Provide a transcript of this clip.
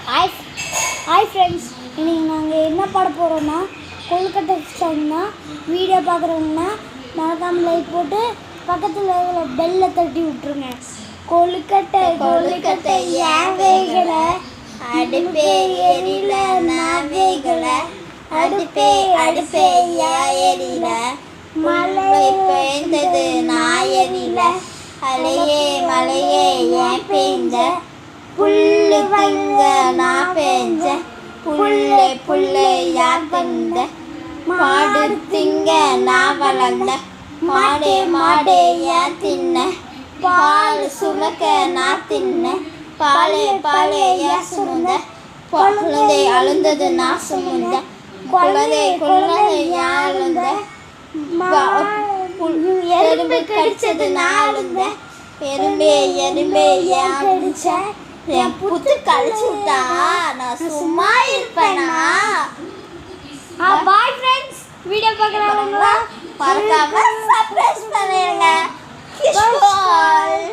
Hi hi friends, இன்றைக்கி நாங்கள் என்ன பாட போகிறோன்னா கொழுக்கட்டை சாங்னா வீடியோ பார்க்குறவங்கன்னா மறக்காமல் லைக் போட்டு பக்கத்தில் இருக்கிற பெல்லை தட்டி விட்ருங்க. கொழுக்கட்டை கொழுக்கட்டை ஏன் வேகலை, அடுப்பே எரியல நான் வேகலை, அடுப்பே அடுப்பே ஏன் எரியல, மழை பெய்ந்தது நான் எரியல, அலையே மலையே ஏன் பெய்ந்த, புல்லு திங்க நான் பெஞ்ச, புல்லை புல்லை யார் தந்த, மாடு திங்க நான் வளர்ந்த, மாடே மாடே ஏன் தின்ன, பால் சுமக்க நான் தின்ன, பாலே பாலே ஏன் சுமந்த, குழந்தை அழுந்தது நான் சுமந்த, குழந்தை குழந்தை ஏன் அழுந்த, எறும்பு கடிச்சது நான் அழுந்த, எறும்பே எறும்பே ஏன் கடிச்ச, என் புத்து கழிச்சுட்டா நான் சும்மா இருப்பேனா. பாய் ஃப்ரெண்ட்ஸ், வீடியோ பார்க்குறவங்களா மறக்காம